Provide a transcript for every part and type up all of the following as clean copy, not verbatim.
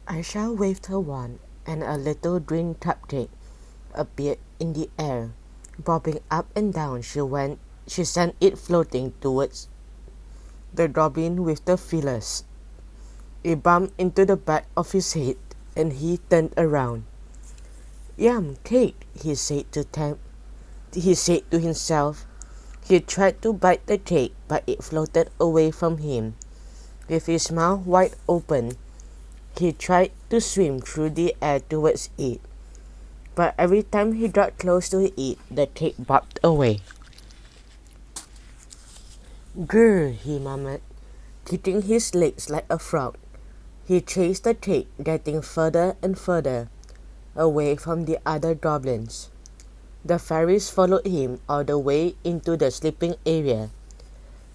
Aisha waved her wand, and a little green tubcake appeared in the air. Bobbing up and down, she sent it floating towards the goblin with the feelers. It bumped into the back of his head, and he turned around. "Yum, cake," he said to himself. He tried to bite the cake, but it floated away from him. With his mouth wide open, he tried to swim through the air towards it. But every time he got close to it, the cake bobbed away. "Grr," he murmured, kicking his legs like a frog. He chased the cake, getting further and further away from the other goblins. The fairies followed him all the way into the sleeping area.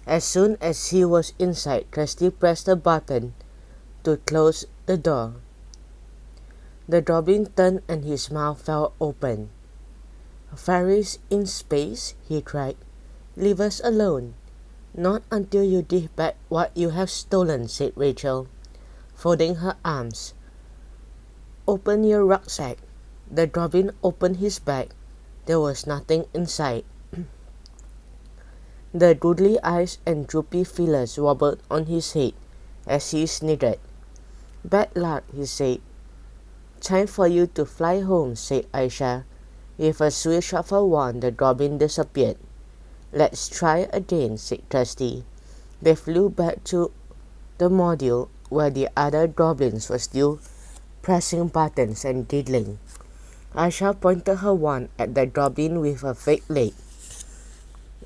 As soon as he was inside, Krusty pressed a button to close the door. The goblin turned and his mouth fell open. "Fairies in space?" he cried. "Leave us alone." "Not until you give back what you have stolen," said Rachel, folding her arms. "Open your rucksack." The goblin opened his bag. There was nothing inside. The googly eyes and droopy feelers wobbled on his head as he snickered. "Bad luck," he said. "Time for you to fly home," said Aisha. With a swish of her wand, the goblin disappeared. "Let's try again," said Krusty. They flew back to the module where the other goblins were still pressing buttons and giggling. Aisha pointed her wand at the goblin with a fake leg.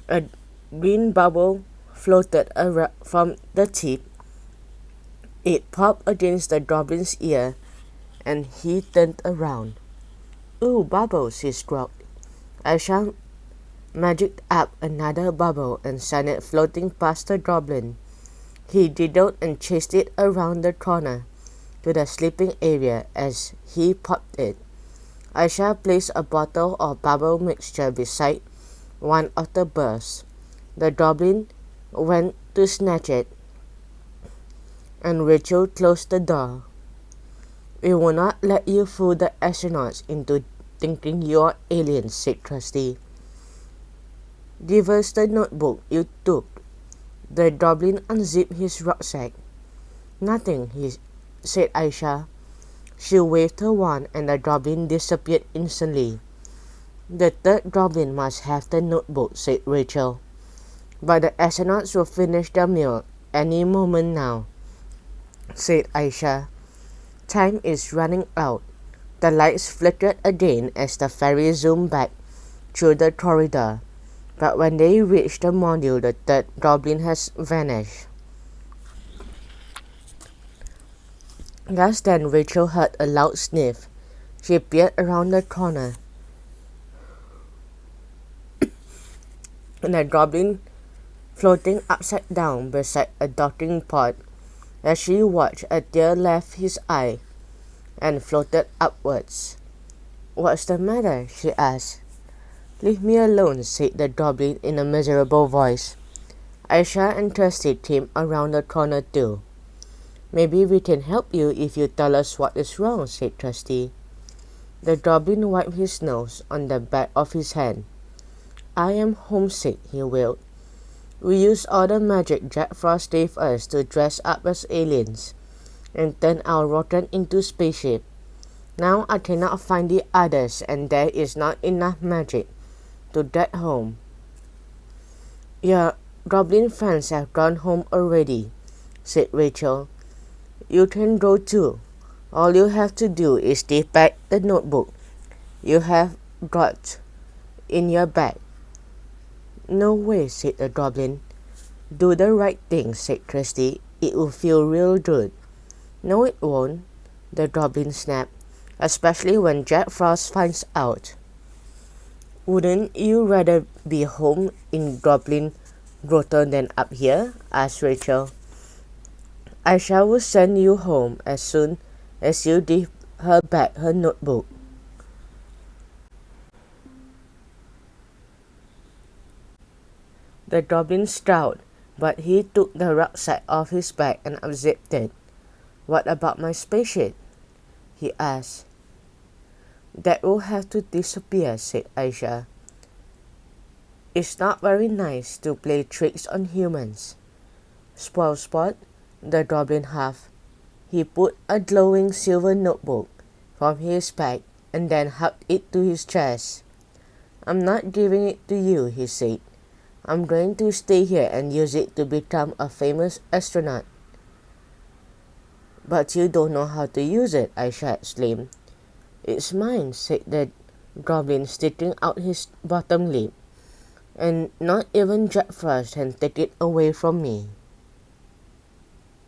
A green bubble floated from the tip. It popped against the goblin's ear, and he turned around. "Ooh, bubbles," he squawked. Aisha magicked up another bubble and sent it floating past the goblin. He giggled and chased it around the corner to the sleeping area. As he popped it, Aisha placed a bottle of bubble mixture beside one of the bursts. The goblin went to snatch it, and Rachel closed the door. "We will not let you fool the astronauts into thinking you are aliens," said Krusty. "Give us the notebook you took." The goblin unzipped his rucksack. "Nothing," said Aisha. She waved her wand, and the goblin disappeared instantly. "The third goblin must have the notebook," said Rachel. "But the astronauts will finish their meal any moment now," said Aisha. "Time is running out." The lights flickered again as the ferry zoomed back through the corridor. But when they reached the module, the third goblin has vanished. Just then Rachel heard a loud sniff. She peered around the corner, and a goblin floating upside down beside a docking pod. As she watched, a tear left his eye and floated upwards. "What's the matter?" she asked. "Leave me alone," said the goblin in a miserable voice. Aisha and Krusty came around the corner too. "Maybe we can help you if you tell us what is wrong," said Krusty. The goblin wiped his nose on the back of his hand. "I am homesick," he wailed. "We used all the magic Jack Frost gave us to dress up as aliens and turn our rocket into spaceship. Now I cannot find the others, and there is not enough magic to get home." "Your goblin friends have gone home already," said Rachel. "You can go too. All you have to do is give back the notebook you have got in your bag." "No way," said the goblin. "Do the right thing," said Krusty. "It will feel real good." "No, it won't," the goblin snapped, "especially when Jack Frost finds out." "Wouldn't you rather be home in Goblin Grotto than up here?" asked Rachel. "Aisha will send you home as soon as you give her back her notebook." The goblin scowled, but he took the rucksack off his back and unzipped it. "What about my spaceship?" he asked. That will have to disappear, said Aisha. It's not very nice to play tricks on humans. Spoil Spot, the goblin huffed. He put a glowing silver notebook from his bag and then hugged it to his chest. I'm not giving it to you, he said. I'm going to stay here and use it to become a famous astronaut. But you don't know how to use it, Aisha exclaimed. It's mine, said the goblin, sticking out his bottom lip. And not even Jack Frost can take it away from me.